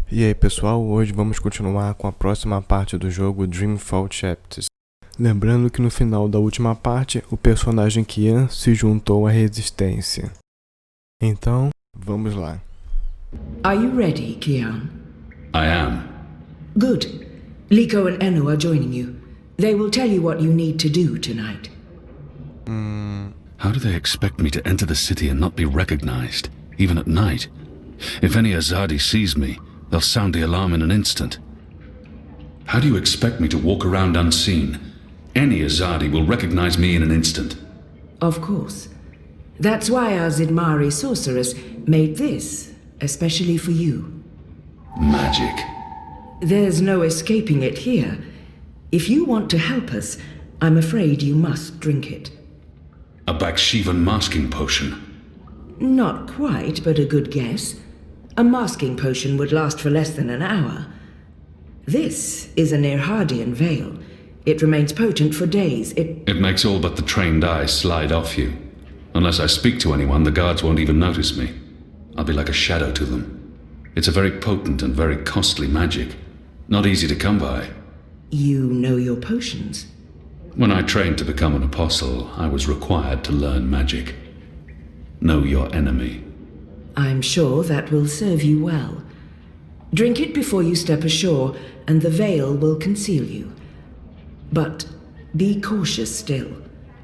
E aí pessoal, hoje vamos continuar com a próxima parte do jogo Dreamfall Chapters. Lembrando que no final da última parte, o personagem Kian se juntou à resistência. Então, vamos lá. Are you ready, Kian? I am. Good. Liko and Enu are joining you. They will tell you what you need to do tonight. How do they expect me to enter the city and not be recognized, even at night? If any Azadi sees me, they'll sound the alarm in an instant. How do you expect me to walk around unseen? Any Azadi will recognize me in an instant. Of course. That's why our Zidmari sorceress made this, especially for you. Magic. There's no escaping it here. If you want to help us, I'm afraid you must drink it. A Bakshivan masking potion. Not quite, but a good guess. A masking potion would last for less than an hour. This is an Irhadian veil. It remains potent for days. It makes all but the trained eyes slide off you. Unless I speak to anyone, the guards won't even notice me. I'll be like a shadow to them. It's a very potent and very costly magic. Not easy to come by. You know your potions. When I trained to become an apostle, I was required to learn magic. Know your enemy. I'm sure that will serve you well. Drink it before you step ashore, and the veil will conceal you. But be cautious still.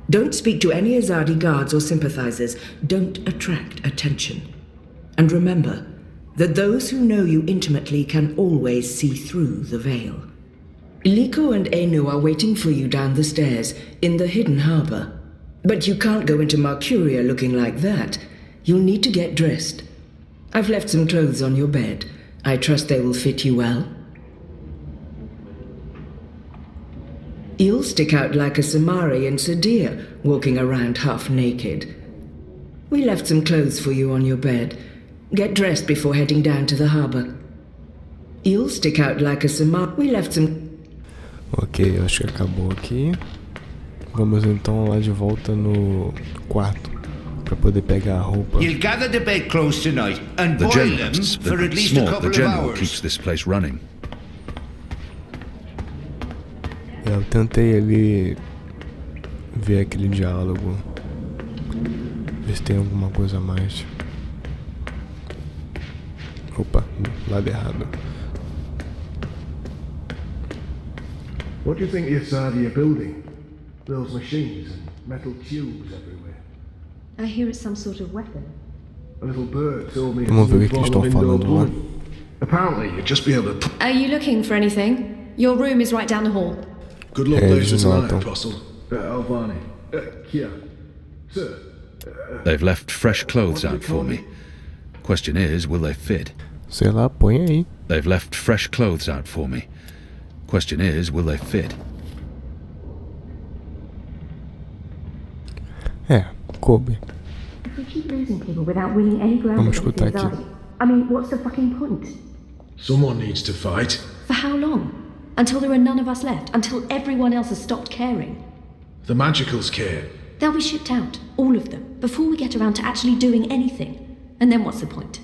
Don't speak to any Azadi guards or sympathizers. Don't attract attention. And remember that those who know you intimately can always see through the veil. Liko and Enu are waiting for you down the stairs in the hidden harbor. But you can't go into Mercuria looking like that. You'll need to get dressed. I've left some clothes on your bed. I trust they will fit you well. You'll stick out like a Samari in Sadir, walking around half naked. We left some clothes for you on your bed. Get dressed before heading down to the harbor. You'll stick out like a Samari. We left some... Ok, acho que acabou aqui. Vamos então lá de volta no quarto para poder pegar a roupa. You'll gather the bedclothes tonight and The boil them general, for at least a couple the of general hours. keeps this place running. Eu tentei ali ver aquele diálogo, ver se tem alguma coisa a mais. Opa, lado errado. What do you think the Asadi are building? Those machines and metal tubes everywhere. I hear it's some sort of weapon. A little bird told me Vamos ver o que it's eles a estão bottle of falando lá. indoor wood. Apparently, you'd just be able to... Are you looking for anything? Your room is right down the hall. Good luck Eles later tonight, notam. Apostle. Alvani. Kia. Sir. They've left fresh clothes out for me. Question is, will they fit? Sei lá, põe aí. They've left fresh clothes out for me. Question is, will they fit? É, coube. If we keep losing people without winning any ground Vamos against escutar the aqui. Azadi, I mean, what's the fucking point? Someone needs to fight. For how long? Until there are none of us left? Until everyone else has stopped caring? The Magicals care. They'll be shipped out, all of them, before we get around to actually doing anything. And then what's the point?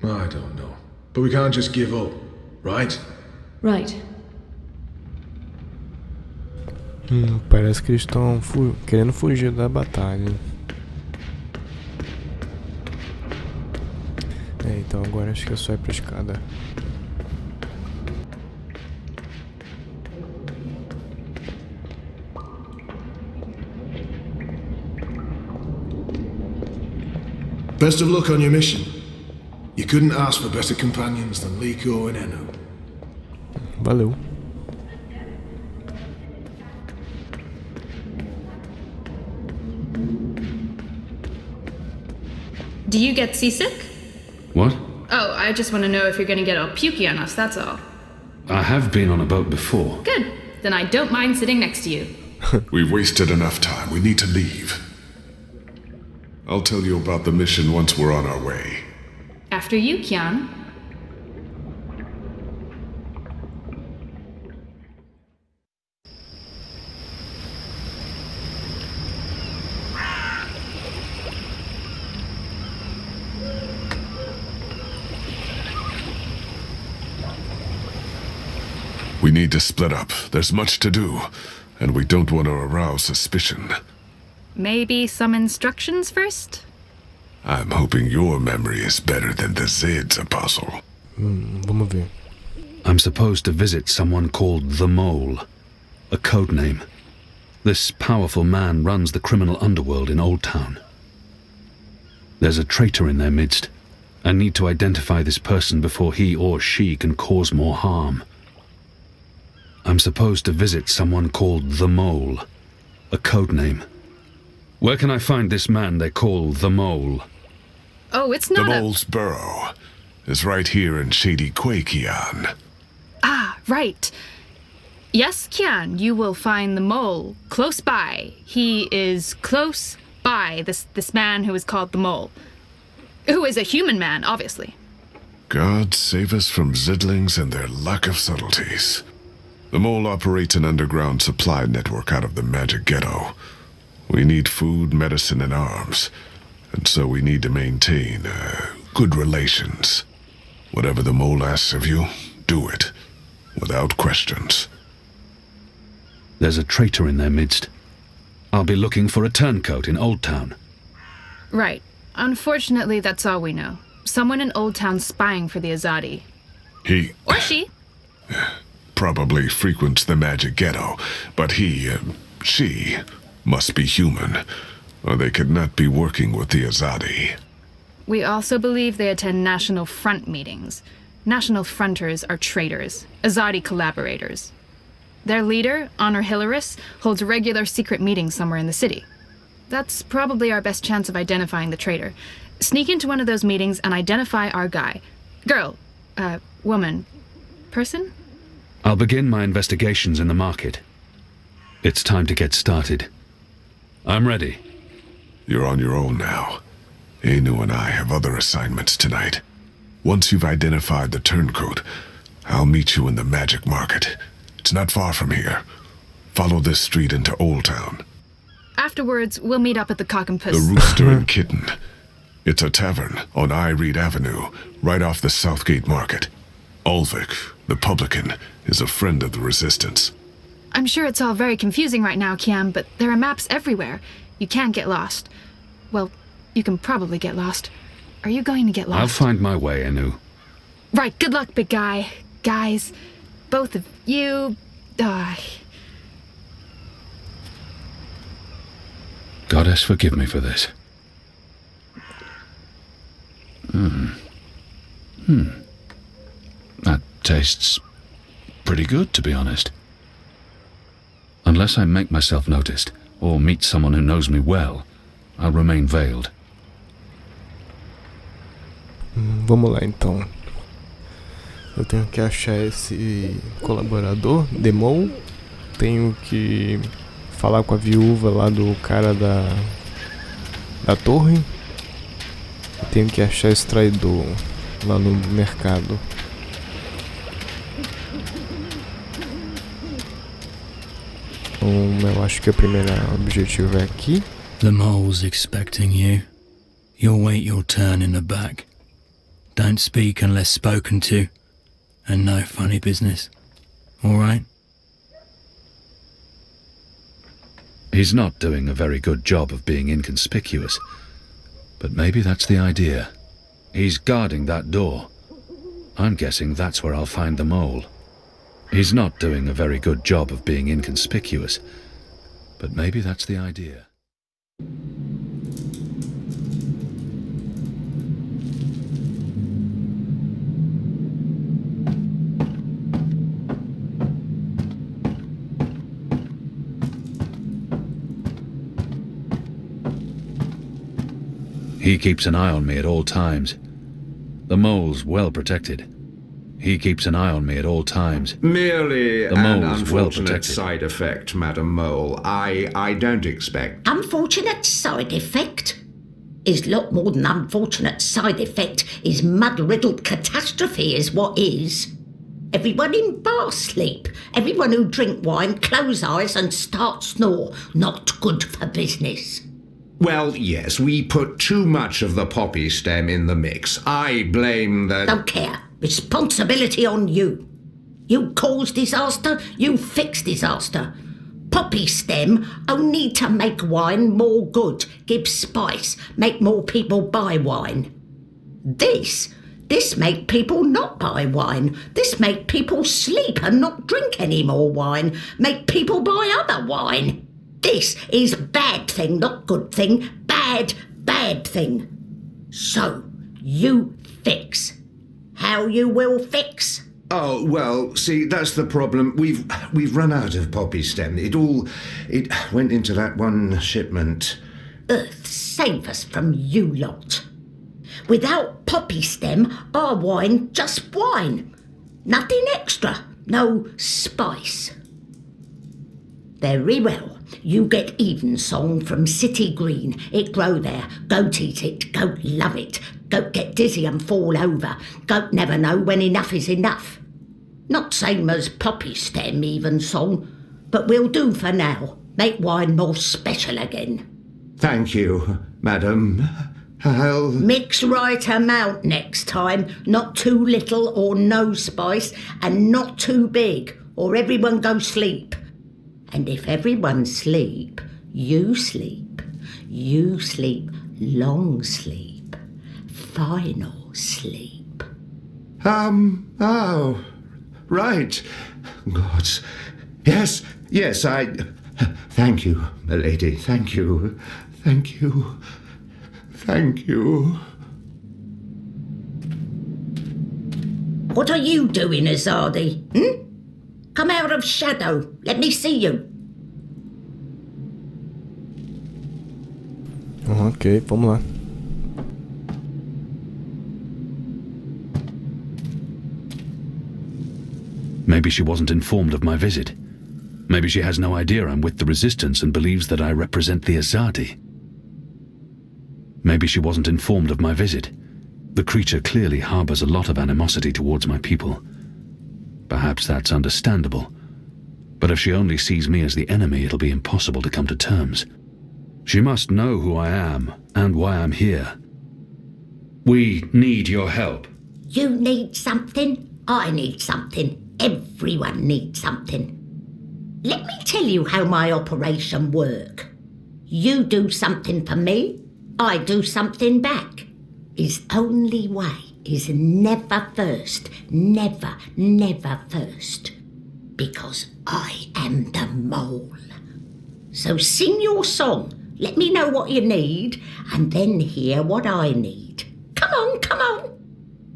I don't know. But we can't just give up, right? Right. Parece que eles estão querendo fugir da batalha. É, então agora acho que é só ir pra escada. Best of luck on your mission. You couldn't ask for better companions than Liko and Enu. Valeu. Do you get seasick? What? Oh, I just want to know if you're going to get all pukey on us, that's all. I have been on a boat before. Good. Then I don't mind sitting next to you. We've wasted enough time. We need to leave. I'll tell you about the mission once we're on our way. After you, Kian. We need to split up. There's much to do, and we don't want to arouse suspicion. Maybe some instructions first? I'm hoping your memory is better than the Zed's, Apostle. Vamos ver. I'm supposed to visit someone called the Mole, a code name. This powerful man runs the criminal underworld in Old Town. There's a traitor in their midst. I need to identify this person before he or she can cause more harm. I'm supposed to visit someone called the Mole, a code name. Where can I find this man they call the Mole? Oh, it's The not Mole's burrow is right here in Shady Quakian. Ah, right. Yes, Kian, you will find the Mole close by. He is close by, this man who is called the Mole. Who is a human man, obviously. God save us from Zidlings and their lack of subtleties. The Mole operates an underground supply network out of the Magic Ghetto. We need food, medicine, and arms, and so we need to maintain good relations. Whatever the Mole asks of you, do it, without questions. There's a traitor in their midst. I'll be looking for a turncoat in Old Town. Right. Unfortunately, that's all we know. Someone in Old Town spying for the Azadi. He Or she. probably frequents the Magic Ghetto, but she must be human, or they could not be working with the Azadi. We also believe they attend National Front meetings. National Fronters are traitors, Azadi collaborators. Their leader, Honor Hilaris, holds regular secret meetings somewhere in the city. That's probably our best chance of identifying the traitor. Sneak into one of those meetings and identify our guy. Girl, woman, person? I'll begin my investigations in the market. It's time to get started. I'm ready. You're on your own now. Anu and I have other assignments tonight. Once you've identified the turncoat, I'll meet you in the Magic Market. It's not far from here. Follow this street into Old Town. Afterwards, we'll meet up at the Cock and Puss. The Rooster and Kitten. It's a tavern on I Reed Avenue, right off the Southgate Market. Ulvik, the publican, is a friend of the Resistance. I'm sure it's all very confusing right now, Kiam, but there are maps everywhere. You can't get lost. Well, you can probably get lost. Are you going to get lost? I'll find my way, Anu. Right, good luck, big guy. Guys, both of you... Goddess, forgive me for this. That tastes pretty good, to be honest. Unless I make myself noticed, or meet someone who knows me well, I'll remain veiled. Vamos lá então. Eu tenho que achar esse colaborador, Demol. Tenho que falar com a viúva lá do cara da torre. E tenho que achar esse traidor lá no mercado. Eu acho que o primeiro objetivo é aqui. The mole's expecting you. You'll wait your turn in the back. Don't speak unless spoken to. And no funny business. All right? He's not doing a very good job of being inconspicuous. But maybe that's the idea. He's guarding that door. I'm guessing that's where I'll find the mole. He's not doing a very good job of being inconspicuous. But maybe that's the idea. He keeps an eye on me at all times. The mole's well protected. He keeps an eye on me at all times. Merely The an mole's unfortunate well protected. side effect, Madam Mole. I don't expect... Unfortunate side effect? Is lot more than unfortunate side effect. Is mud-riddled catastrophe is what is. Everyone in bar sleep. Everyone who drink wine close eyes and start snore. Not good for business. Well, yes, we put too much of the poppy stem in the mix. I blame the... Don't care. Responsibility on you. You cause disaster, you fix disaster. Poppy stem only to make wine more good, give spice, make more people buy wine. This make people not buy wine. This make people sleep and not drink any more wine. Make people buy other wine. This is bad thing, not good thing. Bad thing. So, you fix. How you will fix? Oh, well, see, that's the problem. We've run out of poppy stem. It went into that one shipment. Earth save us from you lot. Without poppy stem, our wine just wine. Nothing extra, no spice. Very well. You get evensong from City Green. It grow there. Goat eat it. Goat love it. Goat get dizzy and fall over. Goat never know when enough is enough. Not same as poppy stem evensong, but we'll do for now. Make wine more special again. Thank you, madam. I'll... Mix right amount next time. Not too little or no spice, and not too big, or everyone go sleep. And if everyone sleep, you sleep. You sleep long sleep. Final sleep. Oh, right. Gods. Yes, thank you, milady, thank you. What are you doing, Azadi? Come out of shadow. Let me see you. Ok, vamos lá. Maybe she wasn't informed of my visit. Maybe she has no idea I'm with the Resistance and believes that I represent the Azadi. Maybe she wasn't informed of my visit. The creature clearly harbors a lot of animosity towards my people. Perhaps that's understandable. But if she only sees me as the enemy, it'll be impossible to come to terms. She must know who I am and why I'm here. We need your help. You need something, I need something. Everyone needs something. Let me tell you how my operation work. You do something for me, I do something back. His only way is never first, never first. Because I am the mole. So sing your song, let me know what you need, and then hear what I need. Come on.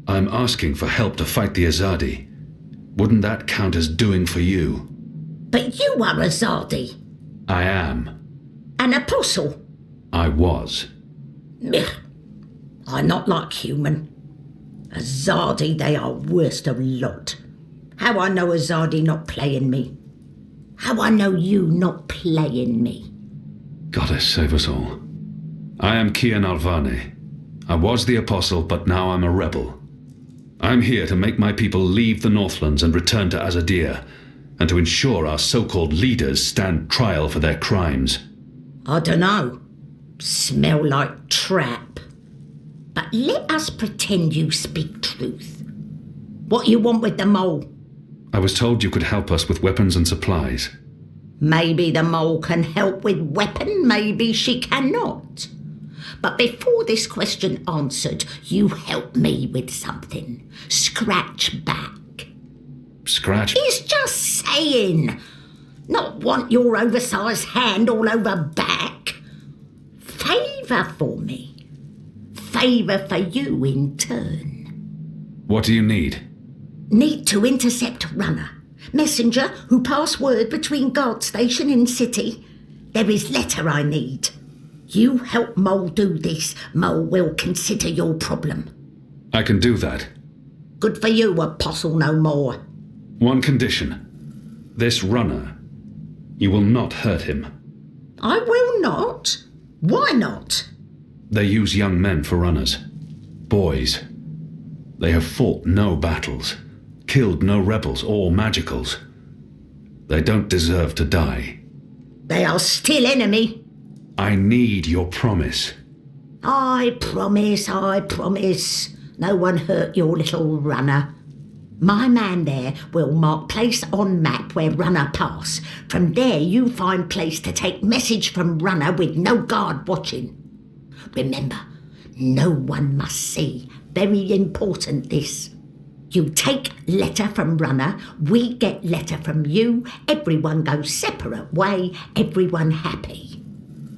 I'm asking for help to fight the Azadi. Wouldn't that count as doing for you? But you are Azadi. I am. An apostle. I was. I'm not like human. Azadi, they are worst of lot. How I know Azadi not playing me? How I know you not playing me? Goddess save us all. I am Kian Alvane. I was the apostle, but now I'm a rebel. I'm here to make my people leave the Northlands and return to Azadir, and to ensure our so-called leaders stand trial for their crimes. I dunno. Smell like trap. But let us pretend you speak truth. What you want with the mole? I was told you could help us with weapons and supplies. Maybe the mole can help with weapon, maybe she cannot. But before this question answered, you help me with something. Scratch back. Scratch? He's just saying. Not want your oversized hand all over back. Favour for me. Favour for you in turn. What do you need? Need to intercept runner. Messenger who pass word between guard station and city. There is letter I need. You help Mole do this, Mole will consider your problem. I can do that. Good for you, apostle no more. One condition. This runner. You will not hurt him. I will not? Why not? They use young men for runners. Boys. They have fought no battles, killed no rebels or magicals. They don't deserve to die. They are still enemy. I need your promise. I promise. No one hurt your little runner. My man there will mark place on map where runner pass. From there you find place to take message from runner with no guard watching. Remember, no one must see. Very important this. You take letter from runner, we get letter from you, everyone goes separate way, everyone happy.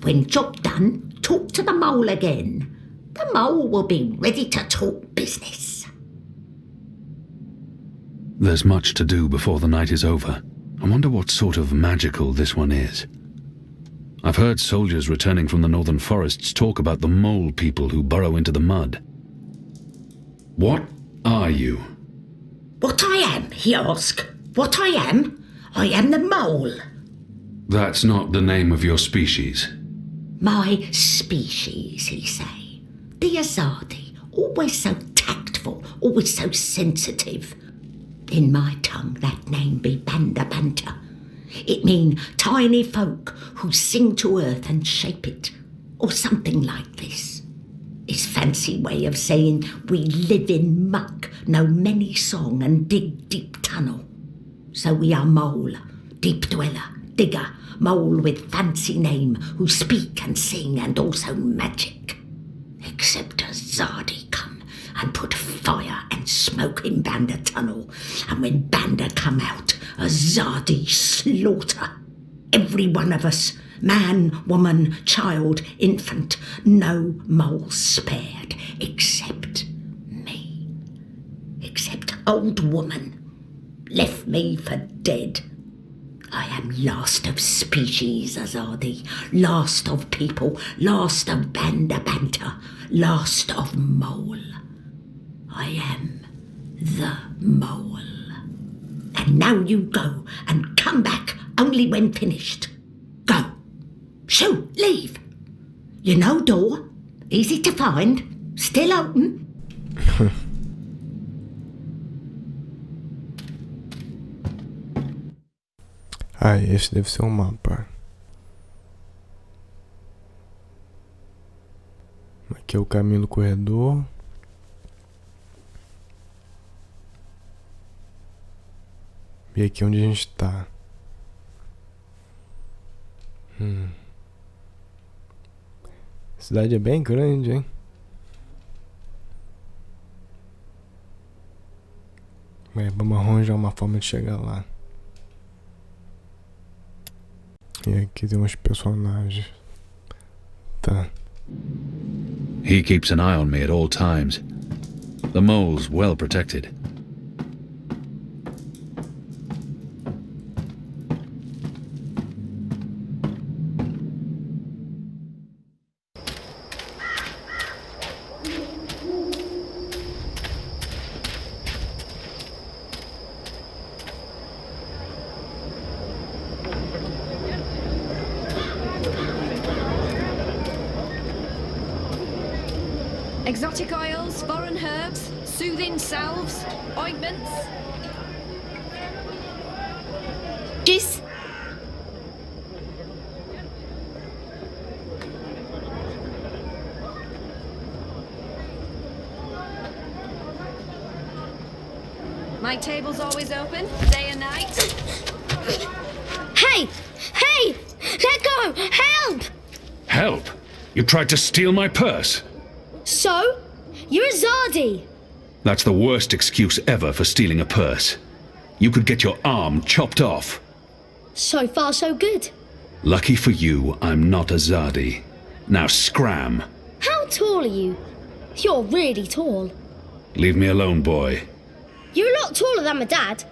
When job done, talk to the mole again. The mole will be ready to talk business. There's much to do before the night is over. I wonder what sort of magical this one is. I've heard soldiers returning from the northern forests talk about the mole people who burrow into the mud. What are you? What I am, he asked. What I am? I am the mole. That's not the name of your species. My species, he say. The Azadi, always so tactful, always so sensitive. In my tongue that name be Banda Banta. It mean tiny folk who sing to earth and shape it, or something like this. It's fancy way of saying we live in muck, know many song and dig deep tunnel. So we are mole, deep dweller, digger, mole with fancy name, who speak and sing and also magic. Except a Zardi come and put fire and smoke in Banda tunnel, and when Banda come out, a Zardi slaughter. Every one of us, man, woman, child, infant, no mole spared, except me. Except old woman, left me for dead. I am last of species, Azadi, last of people, last of Banda Banta, last of mole. I am the mole. And now you go and come back only when finished. Go. Shoo, leave. You know door, easy to find, still open. Ah, esse deve ser o mapa. Aqui é o caminho do corredor. E aqui é onde a gente tá. A cidade é bem grande, hein? Mas vamos arranjar uma forma de chegar lá. E aqui tem uns personagens. Tá. He keeps an eye on me at all times. The mole's well protected. Exotic oils, foreign herbs, soothing salves, ointments. Juice. My table's always open, day and night. Hey! Hey! Let go! Help! Help? You tried to steal my purse? So? You're a Zardi. That's the worst excuse ever for stealing a purse. You could get your arm chopped off. So far, so good. Lucky for you, I'm not a Zardi. Now scram. How tall are you? You're really tall. Leave me alone, boy. You're a lot taller than my dad.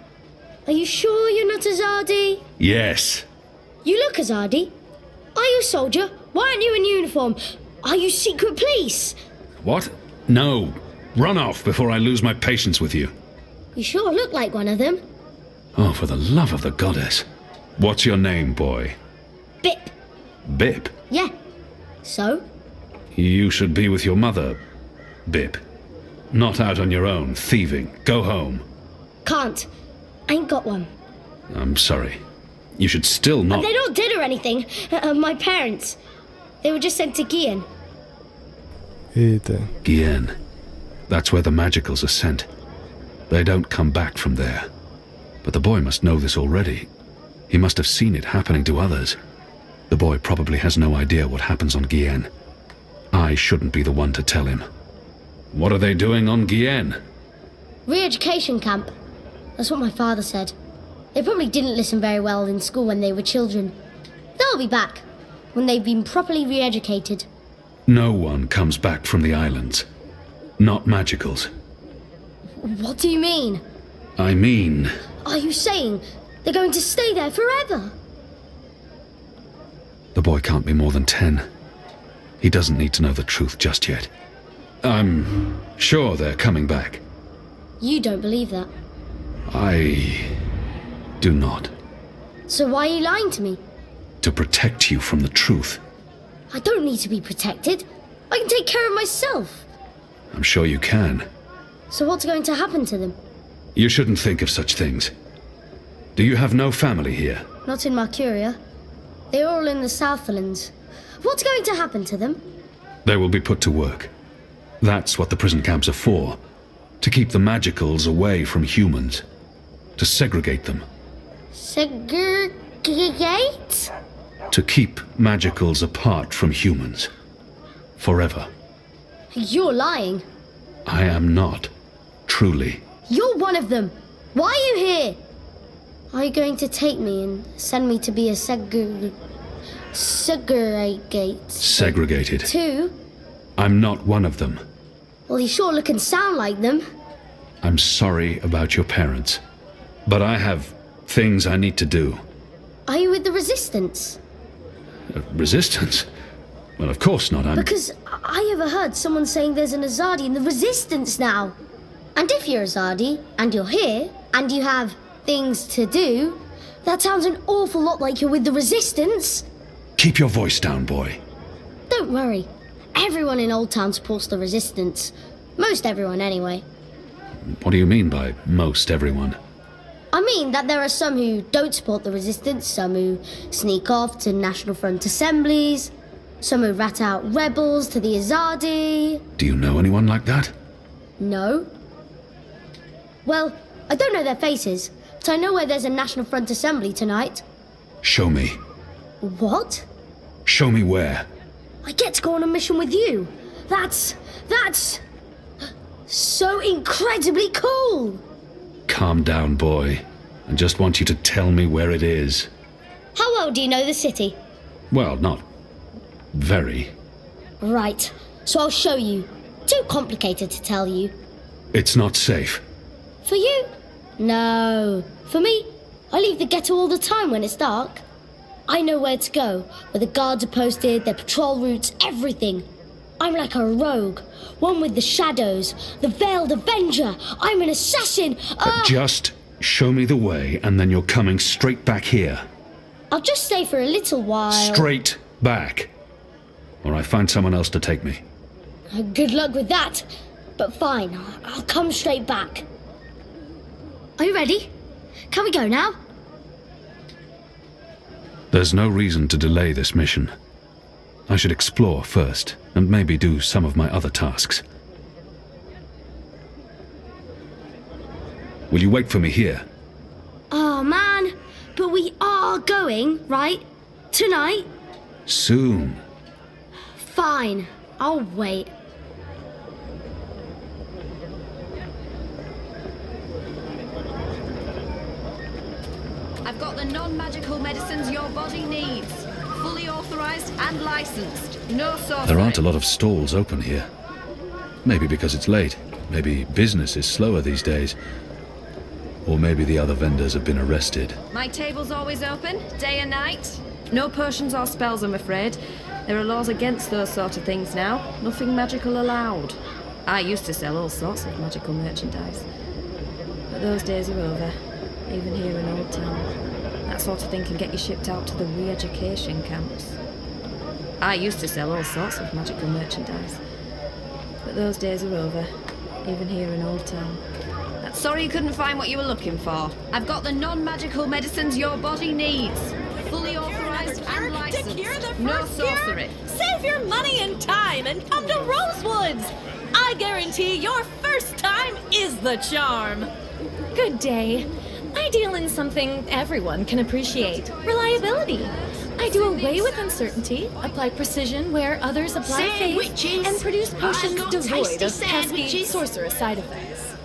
Are you sure you're not a Zardi? Yes. You look a Zardi. Are you a soldier? Why aren't you in uniform? Are you secret police? What? No. Run off before I lose my patience with you. You sure look like one of them. Oh, for the love of the goddess. What's your name, boy? Bip. Bip? Yeah. So? You should be with your mother, Bip. Not out on your own, thieving. Go home. Can't. Ain't got one. I'm sorry. You should still not... They're not dead or anything. My parents. They were just sent to Gian. Eita. Gien. That's where the magicals are sent. They don't come back from there. But the boy must know this already. He must have seen it happening to others. The boy probably has no idea what happens on Gien. I shouldn't be the one to tell him. What are they doing on Gien? Re-education camp. That's what my father said. They probably didn't listen very well in school when they were children. They'll be back when they've been properly re-educated. No one comes back from the islands. Not magicals. What do you mean? I mean... Are you saying they're going to stay there forever? The boy can't be more than 10. He doesn't need to know the truth just yet. I'm sure they're coming back. You don't believe that. I do not. So why are you lying to me? To protect you from the truth. I don't need to be protected. I can take care of myself. I'm sure you can. So what's going to happen to them? You shouldn't think of such things. Do you have no family here? Not in Mercuria. They're all in the Southlands. What's going to happen to them? They will be put to work. That's what the prison camps are for. To keep the magicals away from humans. To segregate them. Segregate? To keep magicals apart from humans. Forever. You're lying. I am not. Truly. You're one of them. Why are you here? Are you going to take me and send me to be a segregated? Segregated. Too? I'm not one of them. Well, you sure look and sound like them. I'm sorry about your parents. But I have things I need to do. Are you with the Resistance? Resistance? Well, of course not. Because I overheard someone saying there's an Azadi in the Resistance now. And if you're Azadi, and you're here, and you have things to do, that sounds an awful lot like you're with the Resistance. Keep your voice down, boy. Don't worry. Everyone in Old Town supports the Resistance. Most everyone, anyway. What do you mean by most everyone? I mean that there are some who don't support the Resistance, some who sneak off to National Front assemblies, some who rat out rebels to the Azadi. Do you know anyone like that? No. Well, I don't know their faces, but I know where there's a National Front assembly tonight. Show me. What? Show me where. I get to go on a mission with you. That's so incredibly cool. Calm down, boy. I just want you to tell me where it is. How well do you know the city? Well, not very. Right, so I'll show you. Too complicated to tell you. It's not safe. For you? No. For me, I leave the ghetto all the time when it's dark. I know where to go, where the guards are posted, their patrol routes, everything. I'm like a rogue, one with the shadows, the Veiled Avenger. I'm an assassin. Just show me the way, and then you're coming straight back here. I'll just stay for a little while. Straight back. Or I find someone else to take me. Good luck with that. But fine, I'll come straight back. Are you ready? Can we go now? There's no reason to delay this mission. I should explore first, and maybe do some of my other tasks. Will you wait for me here? Oh, man. But we are going, right? Tonight? Soon. Fine. I'll wait. I've got the non-magical medicines your body needs. Fully authorized and licensed. No sorcery. There aren't a lot of stalls open here. Maybe because it's late. Maybe business is slower these days. Or maybe the other vendors have been arrested. My table's always open, day and night. No potions or spells, I'm afraid. There are laws against those sort of things now. Nothing magical allowed. I used to sell all sorts of magical merchandise. But those days are over. Even here in Old Town. That sort of thing can get you shipped out to the re-education camps. I used to sell all sorts of magical merchandise. But those days are over. Even here in Old Town. Sorry you couldn't find what you were looking for. I've got the non-magical medicines your body needs. Fully authorized and licensed. No sorcery. Save your money and time and come to Rosewoods. I guarantee your first time is the charm. Good day. I deal in something everyone can appreciate. Reliability. I do away with uncertainty, apply precision where others apply faith, and produce potions devoid of pesky sorcerous side effects.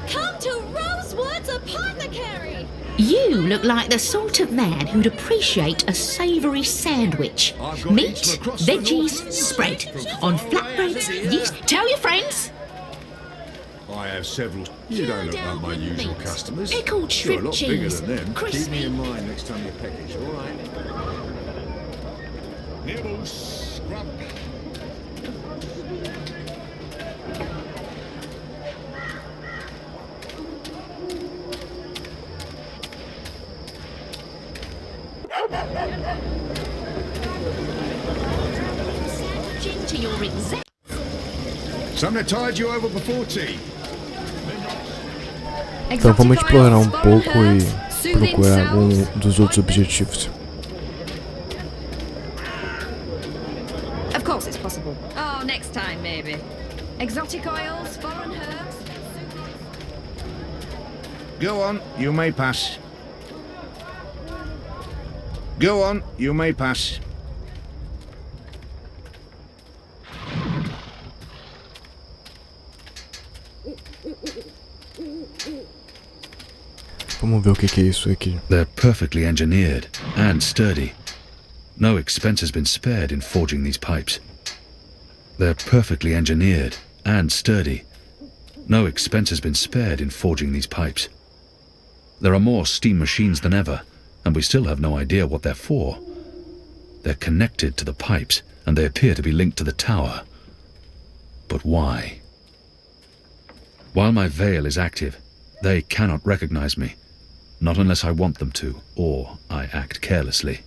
Come to Rosewood's Apothecary! You look like the sort of man who'd appreciate a savoury sandwich. Meat, veggies, spread. On flatbreads, yeast. Tell your friends. I have several. You don't look like my usual customers. Pickled shrimp You're a lot cheese. bigger than them. Crispy. Keep me in mind next time you package, all right? Nibbles, scrub. Into your exact. Something to tide you over before tea. Então vamos explorar um pouco e procurar algum dos outros objetivos. Of course it's possible. Oh, next time maybe. Exotic oils, foreign herbs. Go on, you may pass. Go on, you may pass. Vamos ver o que é isso aqui. They're perfectly engineered and sturdy. No expense has been spared in forging these pipes. They're perfectly engineered and sturdy. No expense has been spared in forging these pipes. There are more steam machines than ever, and we still have no idea what they're for. They're connected to the pipes, and they appear to be linked to the tower. But why? While my veil is active, they cannot recognize me. Not unless I want them to, or I act carelessly.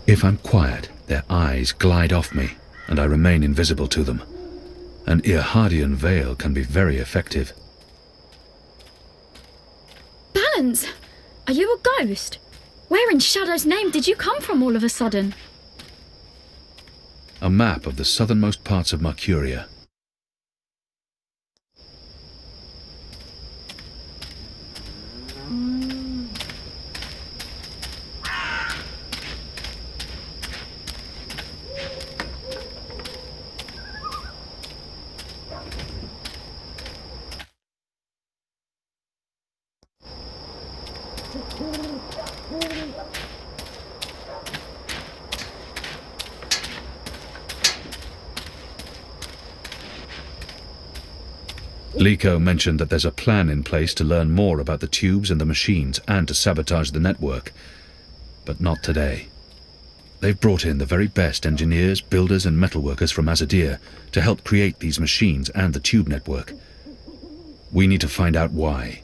If I'm quiet, their eyes glide off me, and I remain invisible to them. An Irhadian veil can be very effective. Balance! Are you a ghost? Where in Shadow's name did you come from all of a sudden? A map of the southernmost parts of Mercuria. Liko mentioned that there's a plan in place to learn more about the tubes and the machines and to sabotage the network. But not today. They've brought in the very best engineers, builders and metalworkers from Azadir to help create these machines and the tube network. We need to find out why.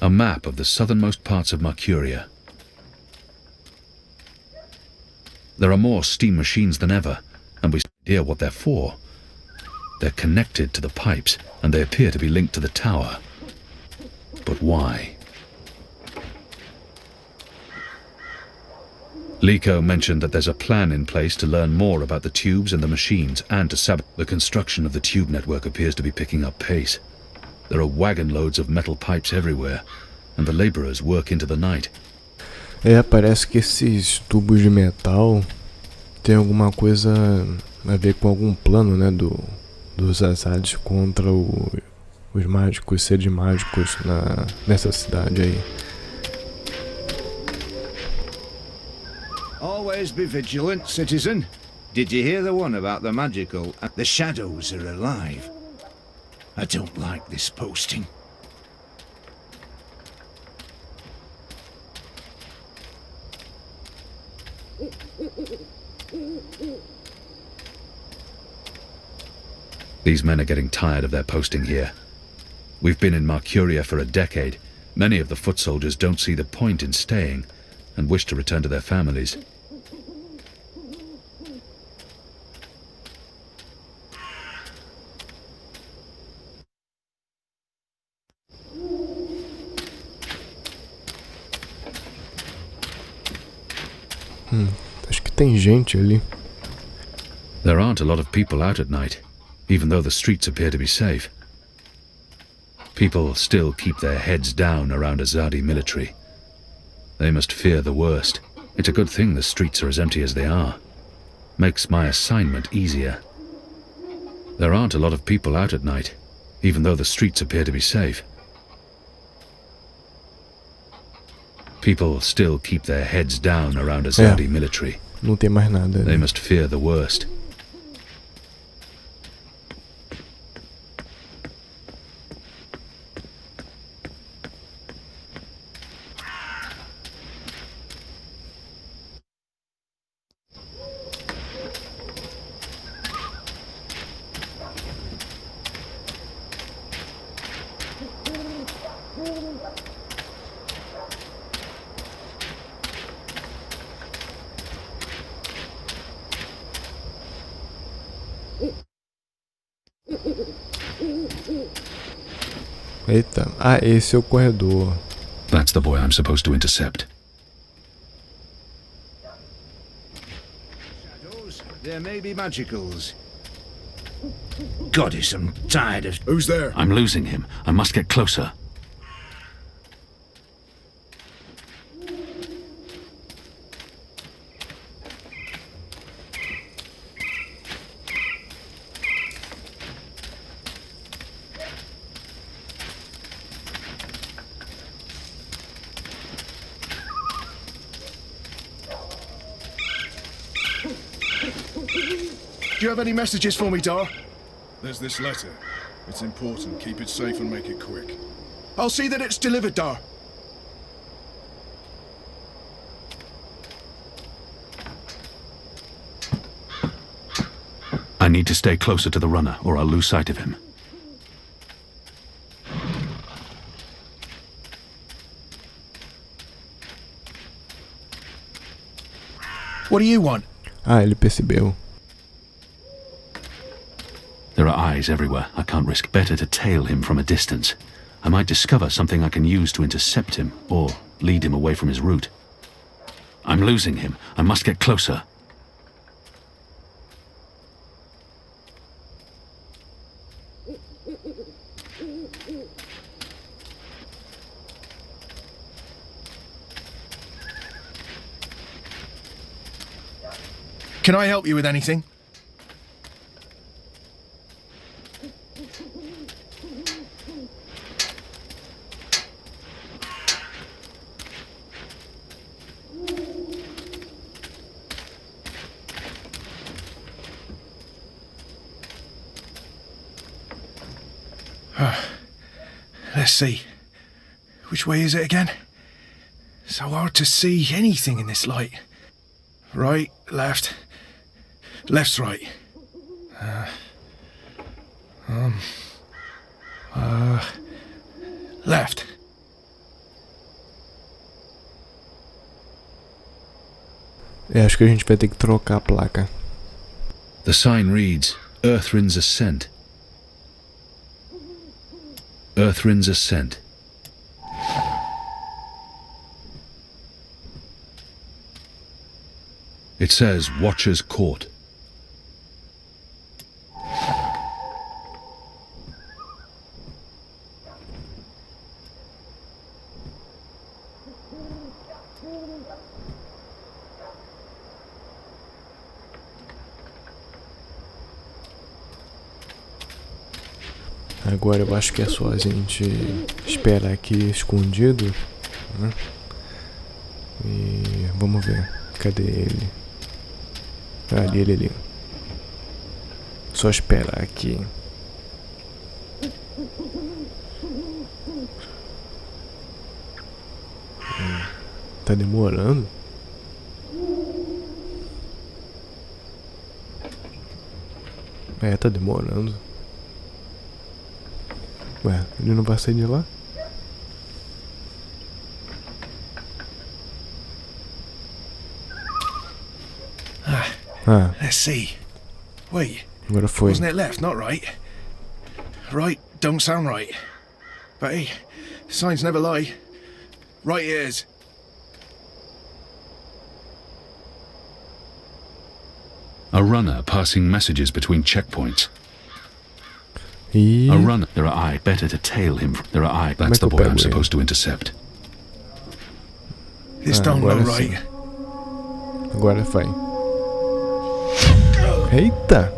A map of the southernmost parts of Mercuria. There are more steam machines than ever, and we hear what they're for. They're connected to the pipes, and they appear to be linked to the tower. But why? Liko mentioned that there's a plan in place to learn more about the tubes and the machines and to sabotage. The construction of the tube network appears to be picking up pace. There are wagon loads of metal pipes everywhere, and the laborers work into the night. Parece que esses tubos de metal tem alguma coisa a ver com algum plano, né, dos Azades contra os mágicos, seres mágicos nessa cidade aí. Always be vigilant, citizen. Did you hear the one about the magical? The shadows are alive. I don't like this posting. These men are getting tired of their posting here. We've been in Mercuria for a decade. Many of the foot soldiers don't see the point in staying and wish to return to their families. Acho que tem gente ali. There aren't a lot of people out at night, even though the streets appear to be safe. People still keep their heads down around Azadi military. They must fear the worst. It's a good thing the streets are as empty as they are. Makes my assignment easier. There aren't a lot of people out at night, even though the streets appear to be safe. People still keep their heads down around Azadi military. Não tem mais nada ali. They must fear the worst. Eita, esse é o corredor. That's the boy I'm supposed to intercept. Shadows, there may be magicals. Goddess, I'm tired of... Who's there? I'm losing him. I must get closer. Do you have any messages for me, Dar? There's this letter. It's important. Keep it safe and make it quick. I'll see that it's delivered, Dar. I need to stay closer to the runner, or I'll lose sight of him. What do you want? Ele percebeu. There are eyes everywhere. I can't risk. Better to tail him from a distance. I might discover something I can use to intercept him, or lead him away from his route. I'm losing him. I must get closer. Can I help you with anything? Let's see. Which way is it again? So hard to see anything in this light. Right, left. Left's right. Left. Acho que a gente vai ter que trocar a placa. The sign reads, Earthrin's Ascent. Earthrin's Ascent. It says Watcher's Court. Agora eu acho que é só a gente esperar aqui escondido, né? E vamos ver. Cadê ele? Ali. Só esperar aqui. Tá demorando? Tá demorando. Ué, ele não vai sair de lá? Let's see. Wait. Agora foi. Wasn't it left, not right? Right don't sound right. But hey, signs never lie. Right it is. A runner passing messages between checkpoints. E... A runner. There are I. Better to tail him. There are I. That's the boy I'm supposed to intercept. This don't look right. Agora vai. Eita!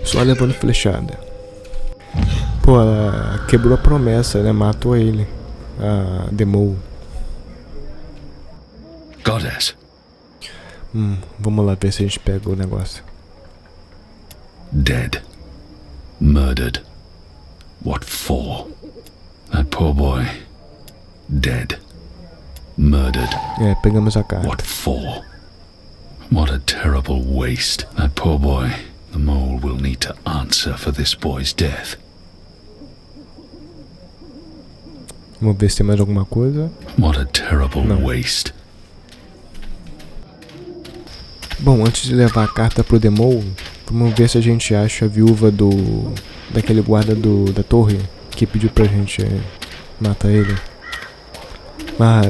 Só levando flechada. Pô, ela quebrou a promessa, né? Matou ele. A Demo. Goddess. Vamos lá ver se a gente pega o negócio. Dead. Murdered. What for? That poor boy. Dead. Murdered. Pegamos a carta. What for? What a terrible waste. That poor boy. The mole will need to answer for this boy's death. Vamos ver se tem mais alguma coisa. What a terrible waste. Bom, antes de levar a carta pro Demo, vamos ver se a gente acha a viúva daquele guarda da torre que pediu pra gente matar ele.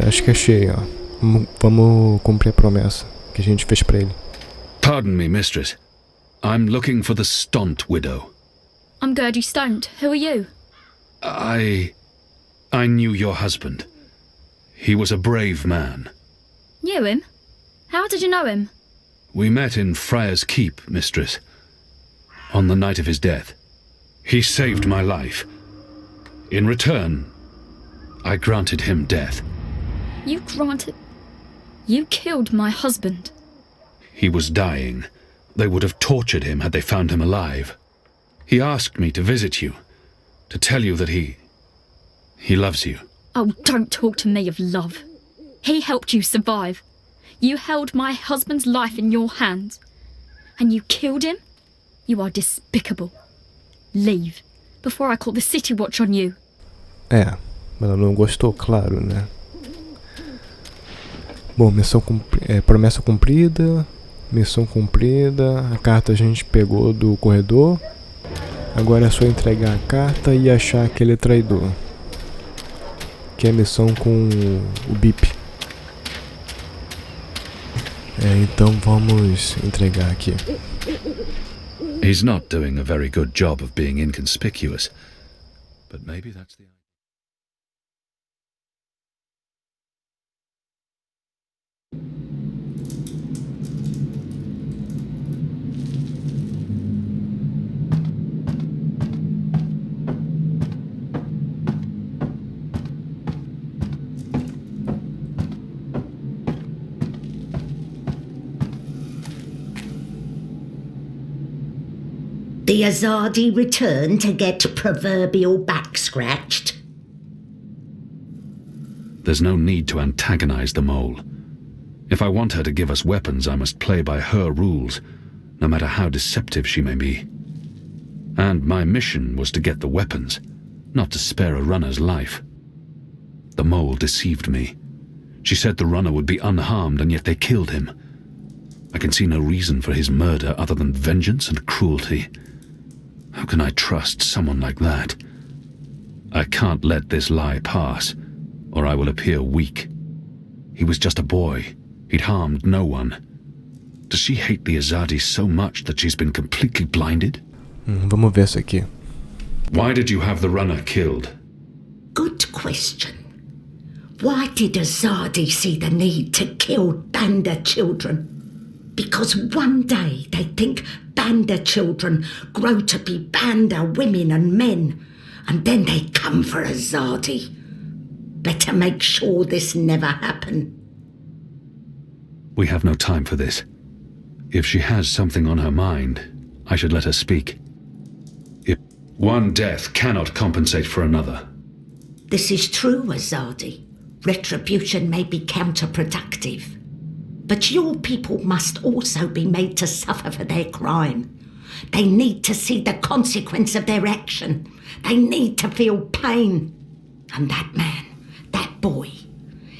Acho que achei, ó. Vamos cumprir a promessa que a gente fez pra ele. Pardon me, mistress. I'm looking for the Stott widow. I'm Gertie Stott. Who are you? I knew your husband. He was a brave man. Knew him? How did you know him? We met in Friar's Keep, mistress, on the night of his death. He saved my life. In return, I granted him death. You granted... You killed my husband. He was dying. They would have tortured him had they found him alive. He asked me to visit you, to tell you that he loves you. Oh, don't talk to me of love. He helped you survive. You held my husband's life in your hands. And you killed him? You are despicable. Leave, before I call the city watch on you. Ela não gostou, claro, né? Bom, promessa cumprida. Missão cumprida. A carta a gente pegou do corredor. Agora é só entregar a carta e achar aquele traidor. Que é a missão com o Bip. Então vamos entregar aqui. He's not doing a very good job of being inconspicuous, but maybe that's the... The Azadi return to get proverbial back scratched? There's no need to antagonize the mole. If I want her to give us weapons, I must play by her rules, no matter how deceptive she may be. And my mission was to get the weapons, not to spare a runner's life. The mole deceived me. She said the runner would be unharmed, and yet they killed him. I can see no reason for his murder other than vengeance and cruelty. How can I trust someone like that? I can't let this lie pass, or I will appear weak. He was just a boy. He'd harmed no one. Does she hate the Azadi so much that she's been completely blinded? Vamos ver isso aqui. Why did you have the runner killed? Good question. Why did Azadi see the need to kill Banda children? Because one day they think Banda children grow to be Banda women and men, and then they come for Azadi. Better make sure this never happen. We have no time for this. If she has something on her mind, I should let her speak. If one death cannot compensate for another. This is true, Azadi. Retribution may be counterproductive. But your people must also be made to suffer for their crime. They need to see the consequence of their action. They need to feel pain. And that man, that boy,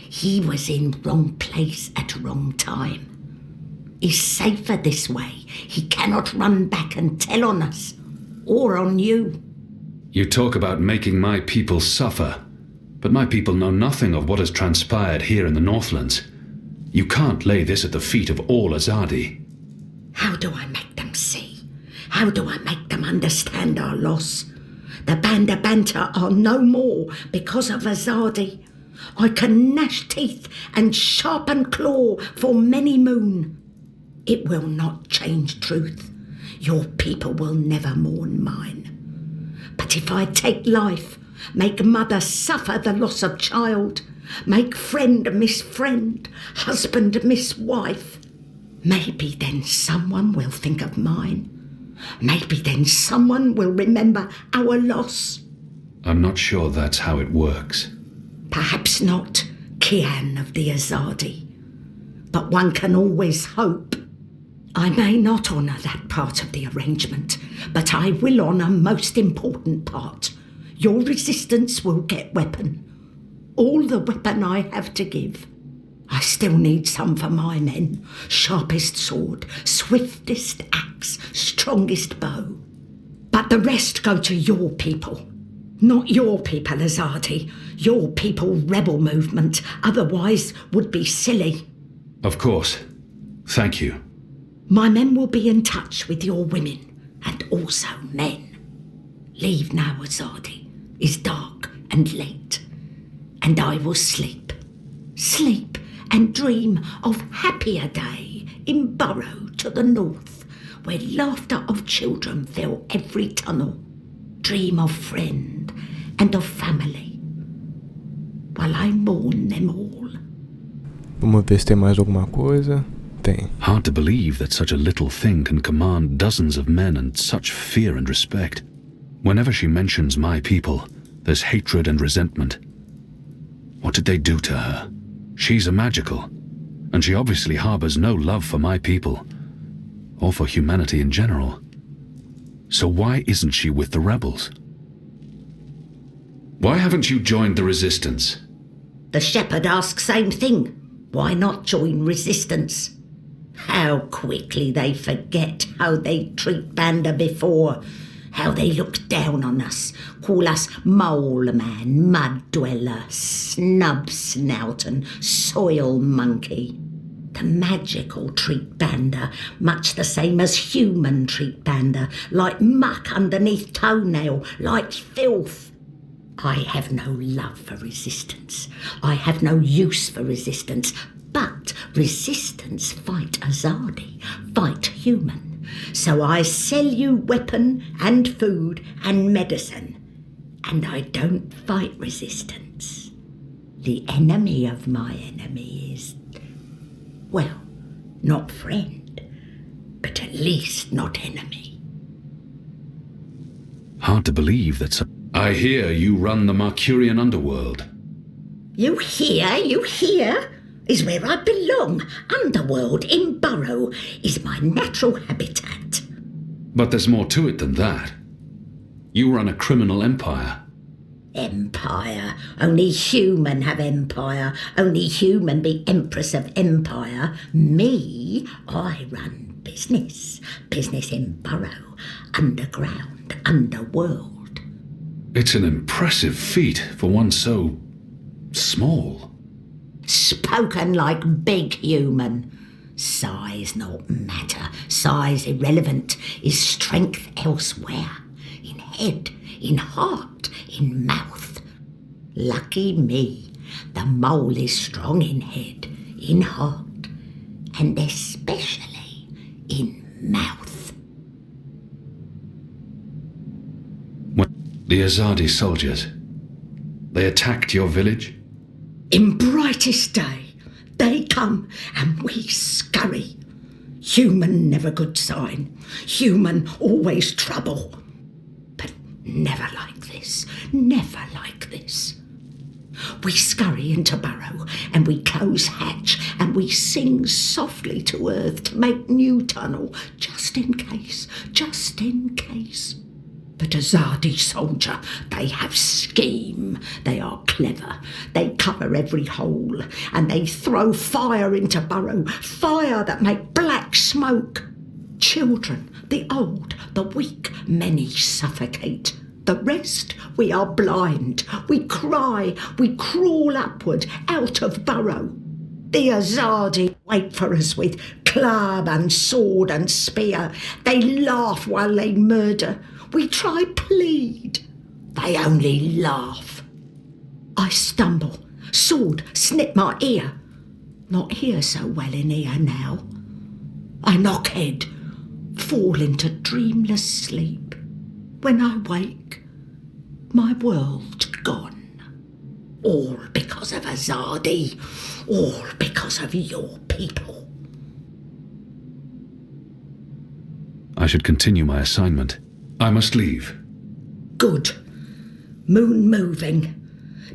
he was in wrong place at wrong time. He's safer this way. He cannot run back and tell on us, or on you. You talk about making my people suffer, but my people know nothing of what has transpired here in the Northlands. You can't lay this at the feet of all Azadi. How do I make them see? How do I make them understand our loss? The Banda Banter are no more because of Azadi. I can gnash teeth and sharpen claw for many moon. It will not change truth. Your people will never mourn mine. But if I take life, make mother suffer the loss of child, make friend miss friend, husband miss wife, maybe then someone will think of mine. Maybe then someone will remember our loss. I'm not sure that's how it works. Perhaps not, Kian of the Azadi. But one can always hope. I may not honour that part of the arrangement, but I will honour most important part. Your resistance will get weapon. All the weapon I have to give. I still need some for my men. Sharpest sword, swiftest axe, strongest bow. But the rest go to your people. Not your people, Azadi. Your people rebel movement, otherwise would be silly. Of course. Thank you. My men will be in touch with your women, and also men. Leave now, Azadi. It's dark and late, and I will sleep. Sleep and dream of happier day in Burrow to the north, where laughter of children fill every tunnel. Dream of friend and of family, while I mourn them all. Vamos ver se tem mais alguma coisa. Tem. Hard to believe that such a little thing can command dozens of men and such fear and respect. Whenever she mentions my people, there's hatred and resentment. What did they do to her? She's a magical, and she obviously harbors no love for my people, or for humanity in general. So why isn't she with the rebels? Why haven't you joined the resistance? The shepherd asks same thing. Why not join resistance? How quickly they forget how they treat Banda before, how they looked down on us, call us mole man, mud dweller, snub snout and soil monkey. The magical treat Banda much the same as human treat Banda, like muck underneath toenail, like filth. I have no love for resistance. I have no use for resistance. But resistance fight Azadi, fight human. So I sell you weapon and food and medicine. And I don't fight resistance. The enemy of my enemy is, well, not friend, but at least not enemy. Hard to believe that I hear you run the Mercurian underworld. You hear? Is where I belong. Underworld in Burrow is my natural habitat. But there's more to it than that. You run a criminal empire. Empire? Only human have empire. Only human be empress of empire. Me, I run business. Business in Burrow. Underground, underworld. It's an impressive feat for one so small. Spoken like big human. Size not matter. Size irrelevant. Is strength elsewhere. In head, in heart, in mouth. Lucky me. The mole is strong in head, in heart, and especially in mouth. The Azadi soldiers, they attacked your village? In brightest day, they come and we scurry. Human never good sign. Human always trouble. But never like this. Never like this. We scurry into Burrow and we close hatch and we sing softly to earth to make new tunnel, just in case, just in case. But Azadi soldier, they have scheme. They are clever. They cover every hole and they throw fire into Burrow, fire that make black smoke. Children, the old, the weak, many suffocate. The rest, we are blind. We cry, we crawl upward out of Burrow. The Azadi wait for us with club and sword and spear. They laugh while they murder. We try plead. They only laugh. I stumble. Sword snip my ear. Not hear so well in here now. I knock head. Fall into dreamless sleep. When I wake, my world's gone. All because of Azadi. All because of your people. I should continue my assignment. I must leave. Good. Moon moving.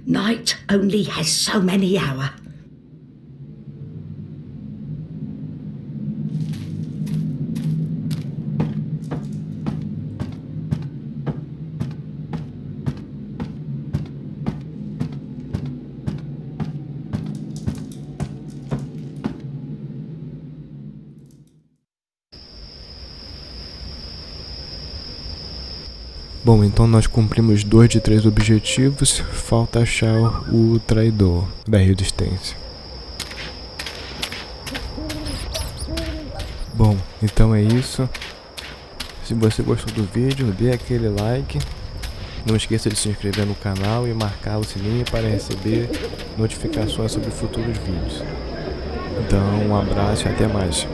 Night only has so many hours. Bom, então nós cumprimos 2 de 3 objetivos, falta achar o traidor da resistência. Bom, então é isso. Se você gostou do vídeo, dê aquele like. Não esqueça de se inscrever no canal e marcar o sininho para receber notificações sobre futuros vídeos. Então, um abraço e até mais.